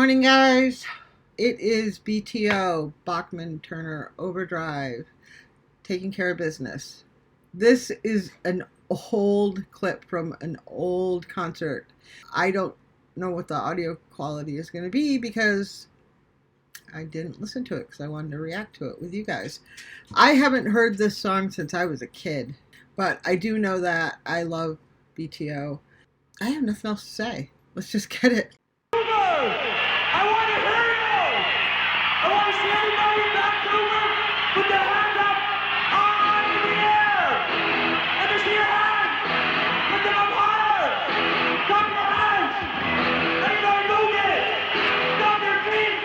morning, guys. It is BTO, Bachman-Turner Overdrive, taking care of business. This is an old clip from an old concert. I don't know what the audio quality is going to be because I didn't listen to it because I wanted to react to it with you guys. I haven't heard this song since I was a kid, but I do know that I love BTO. I have nothing else to say. Let's just get it. I want to hear you! I want to see everybody in Vancouver put their hands up high in the air! Let me see your hands! Put them up higher! Clap your hands! Everybody move it! Stomp your feet!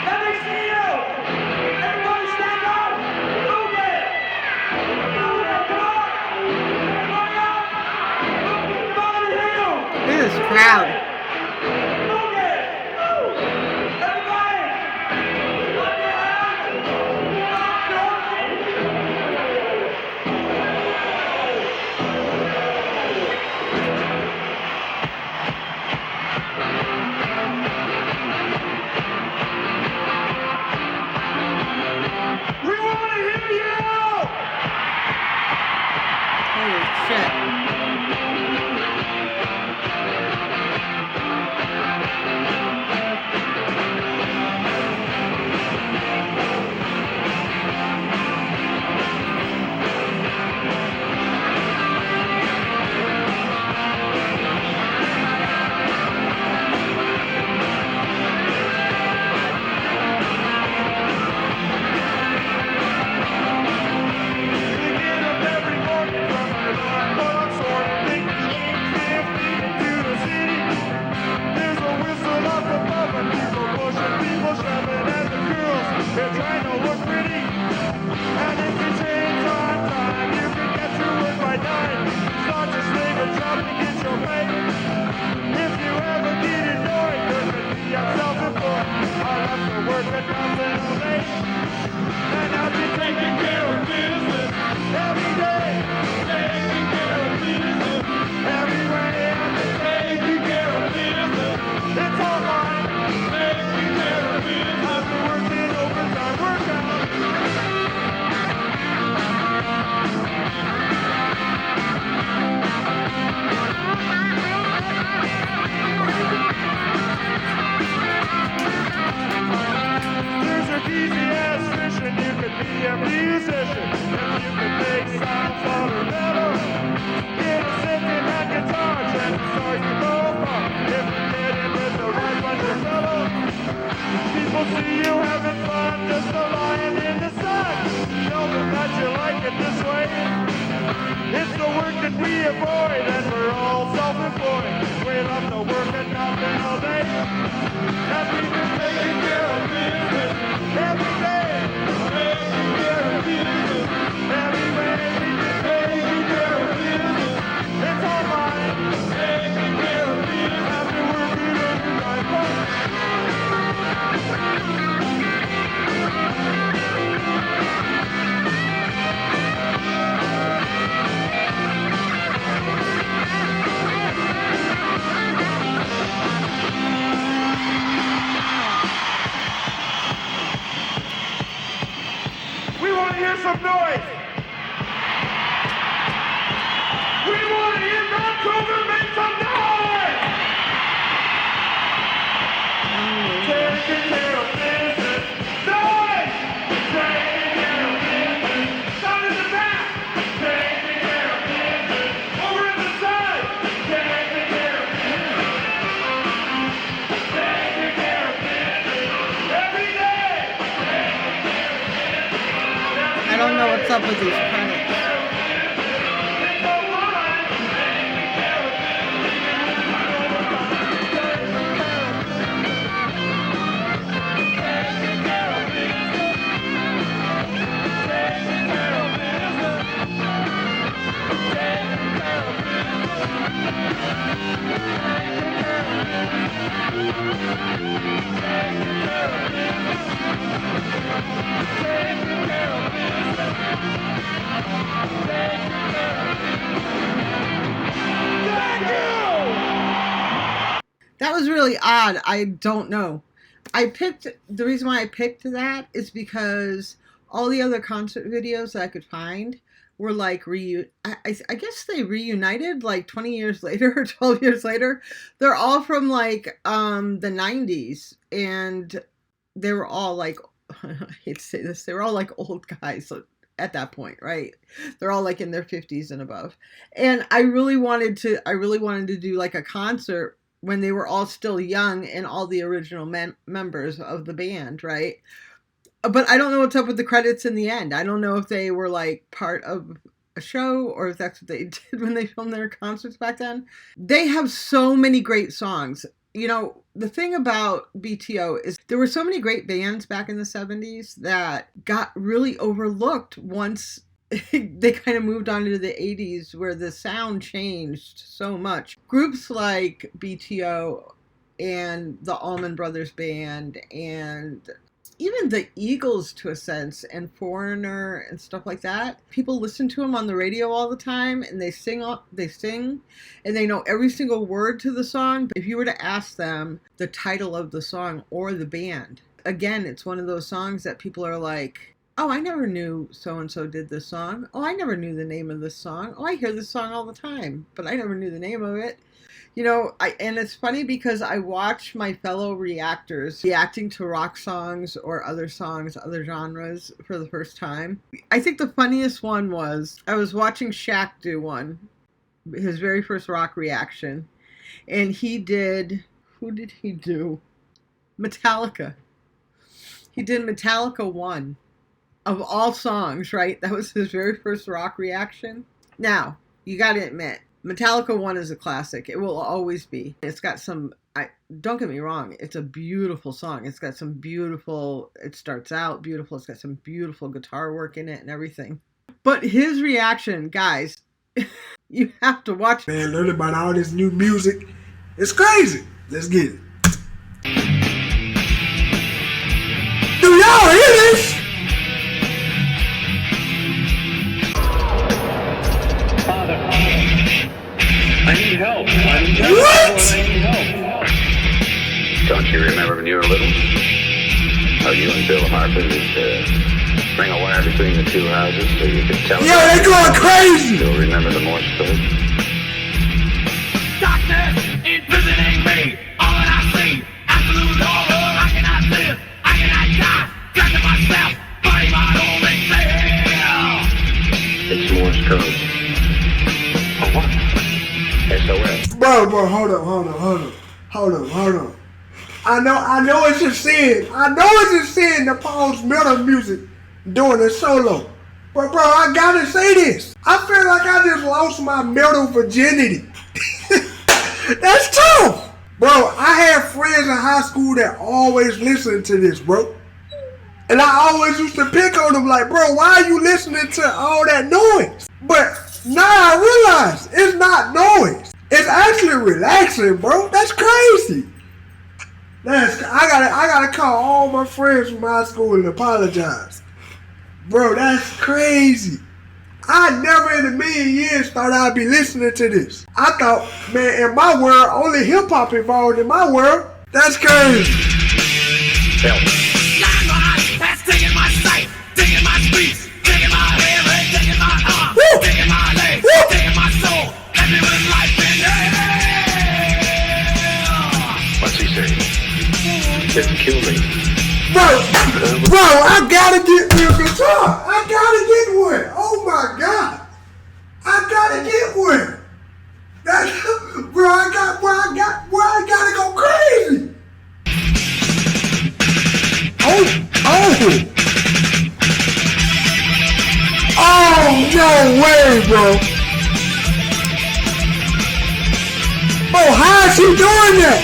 Let me see you! Everybody stand up! Move it! Move it! Come on! Everybody up! Come on, let me hear you! Look at this crowd. Holy shit. Some noise! We want to hear Vancouver make some noise! Taking care of business! Noise! Taking care of business! Down in the back! Taking care of business! Over in the side! Taking care of business! Taking care of business! Every day! Taking care of business! I don't know what's up with these credits. really odd. I don't know. The reason why I picked that is because all the other concert videos that I could find were like I guess they reunited like 20 years later or 12 years later. They're all from like the 90s, and they were all like I hate to say this, they were all like old guys at that point, right? They're all like in their 50s and above. And I really wanted to do like a concert when they were all still young and all the original members of the band, right? But I don't know what's up with the credits in the end. I don't know if they were like part of a show or if that's what they did when they filmed their concerts back then. They have so many great songs. You know, the thing about BTO is there were so many great bands back in the 70s that got really overlooked once they kind of moved on to the 80s, where the sound changed so much. Groups like BTO and the Allman Brothers Band and even the Eagles to a sense, and Foreigner and stuff like that. People listen to them on the radio all the time, and they sing, and they know every single word to the song. But if you were to ask them the title of the song or the band, again, it's one of those songs that people are like, oh, I never knew so-and-so did this song. Oh, I never knew the name of this song. Oh, I hear this song all the time, but I never knew the name of it. You know, and it's funny because I watch my fellow reactors reacting to rock songs or other songs, other genres for the first time. I think the funniest one was, I was watching Shaq do one, his very first rock reaction, and he did, who did he do? Metallica. He did Metallica 1 of all songs, right? That was his very first rock reaction. Now, you gotta admit, Metallica 1 is a classic. It will always be. It's got some, don't get me wrong, it's a beautiful song. It's got some beautiful, it starts out beautiful. It's got some beautiful guitar work in it and everything. But his reaction, guys, you have to watch it. Man, learning about all this new music, it's crazy. Let's get it. Do y'all hear this? I need help. What? I need help. Don't you remember when you were little? How you and Bill Harper used to bring a wire between the two houses so you could tell. Yo, they going crazy. Still remember the Morse code? Darkness imprisoning me. All that I see, absolute horror. I cannot live, I cannot die. Trapped in myself, fighting my only fear. It's Morse code. For what? SOS. Bro, hold on. I know it's just sin to pause metal music during a solo. But bro, I gotta say this. I feel like I just lost my metal virginity. That's tough. Bro, I had friends in high school that always listened to this, bro. And I always used to pick on them like, bro, why are you listening to all that noise? But now I realize it's not noise. It's actually relaxing, bro. That's crazy. I gotta call all my friends from high school and apologize. Bro, that's crazy. I never in a million years thought I'd be listening to this. I thought, man, in my world, only hip hop involved in my world. That's crazy. Help. Landmine has taken my sight, taken my speech, taken my hearing, taken my arm, Woo! taken my leg, Woo! taken my soul, left me with life in hell. What's he saying? Didn't kill me. Bro, I gotta get me a guitar. I gotta get one. Oh my God. I gotta get one. I gotta go crazy. Oh, no way, bro. Bro, how is he doing that?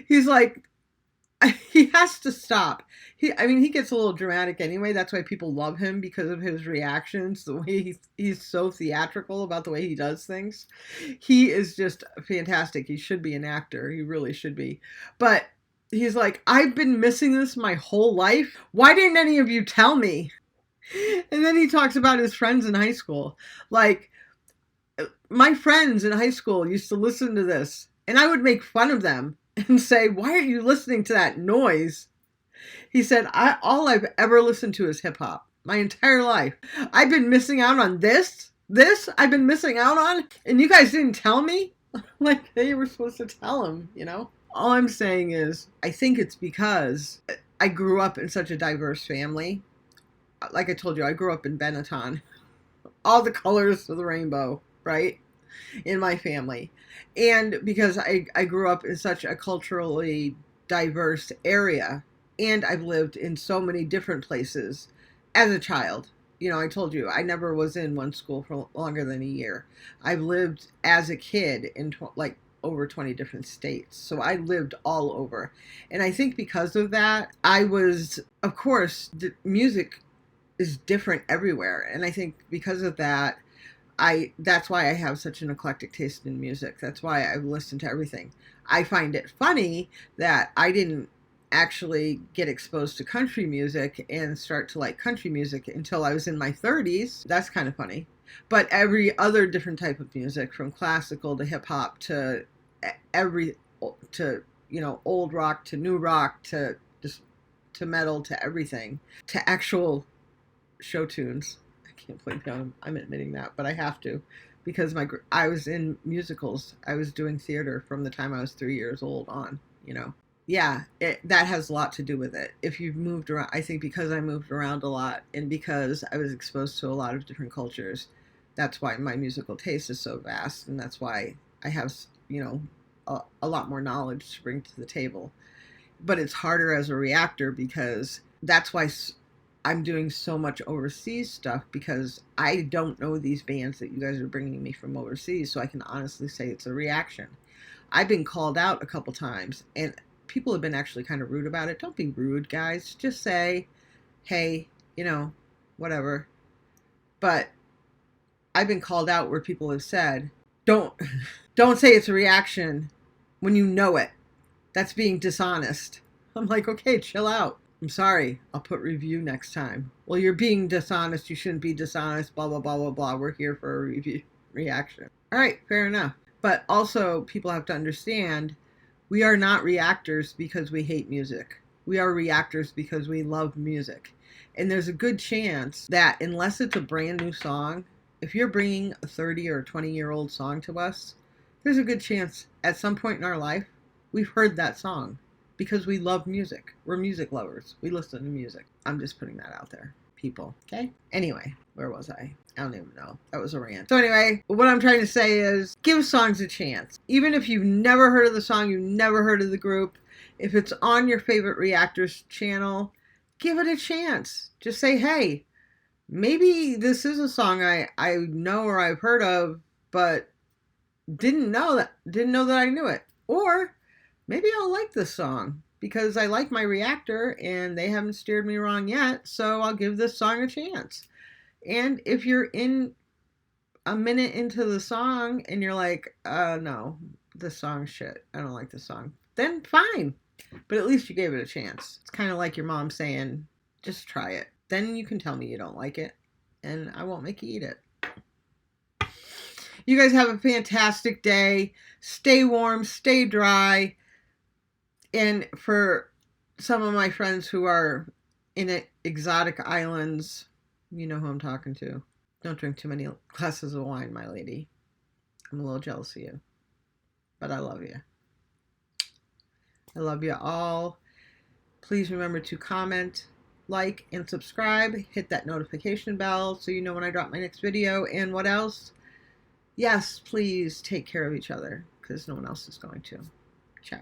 He's like, he has to stop. He gets a little dramatic anyway. That's why people love him, because of his reactions, the way he's so theatrical about the way he does things. He is just fantastic. He should be an actor. He really should be. But he's like, I've been missing this my whole life. Why didn't any of you tell me? And then he talks about his friends in high school. Like, my friends in high school used to listen to this, and I would make fun of them and say, why are you listening to that noise? He said, all I've ever listened to is hip hop my entire life. I've been missing out on this I've been missing out on, and you guys didn't tell me? Like, they were supposed to tell him, you know? All I'm saying is, I think it's because I grew up in such a diverse family. Like I told you, I grew up in Benetton. All the colors of the rainbow, right? In my family. And because I grew up in such a culturally diverse area, and I've lived in so many different places as a child. You know, I told you, I never was in one school for longer than a year. I've lived as a kid in like over 20 different states. So I lived all over. And I think because of that, I was, of course, the music is different everywhere. And I think because of that, that's why I have such an eclectic taste in music. That's why I listen to everything. I find it funny that I didn't actually get exposed to country music and start to like country music until I was in my 30s. That's kind of funny. But every other different type of music, from classical to hip hop to old rock to new rock to just to metal to everything, to actual show tunes. I can't believe I'm admitting that, but I have to, because I was in musicals. I was doing theater from the time I was 3 years old on, you know. Yeah, that has a lot to do with it. If you've moved around, I think because I moved around a lot and because I was exposed to a lot of different cultures, that's why my musical taste is so vast, and that's why I have, you know, a lot more knowledge to bring to the table. But it's harder as a reactor because that's why I'm doing so much overseas stuff, because I don't know these bands that you guys are bringing me from overseas, so I can honestly say it's a reaction. I've been called out a couple times, and people have been actually kind of rude about it. Don't be rude, guys. Just say, hey, you know, whatever. But I've been called out where people have said, don't say it's a reaction when you know it. That's being dishonest. I'm like, okay, chill out. I'm sorry. I'll put review next time. Well, you're being dishonest. You shouldn't be dishonest. Blah, blah, blah, blah, blah. We're here for a review reaction. All right, fair enough. But also, people have to understand, we are not reactors because we hate music. We are reactors because we love music. And there's a good chance that unless it's a brand new song, if you're bringing a 30 or 20-year-old song to us, there's a good chance at some point in our life, we've heard that song because we love music. We're music lovers. We listen to music. I'm just putting that out there, people. Okay? Anyway, where was I? I don't even know. That was a rant. So anyway, what I'm trying to say is give songs a chance. Even if you've never heard of the song, you've never heard of the group, if it's on your favorite Reactors channel, give it a chance. Just say, hey, maybe this is a song I know or I've heard of, but didn't know that I knew it. Or maybe I'll like this song because I like my Reactor and they haven't steered me wrong yet, so I'll give this song a chance. And if you're in a minute into the song and you're like, no, this song's shit, I don't like this song, then fine. But at least you gave it a chance. It's kind of like your mom saying, just try it. Then you can tell me you don't like it, and I won't make you eat it. You guys have a fantastic day. Stay warm, stay dry. And for some of my friends who are in exotic islands, you know who I'm talking to. Don't drink too many glasses of wine, my lady. I'm a little jealous of you. But I love you. I love you all. Please remember to comment, like, and subscribe. Hit that notification bell so you know when I drop my next video. And what else? Yes, please take care of each other because no one else is going to. Ciao.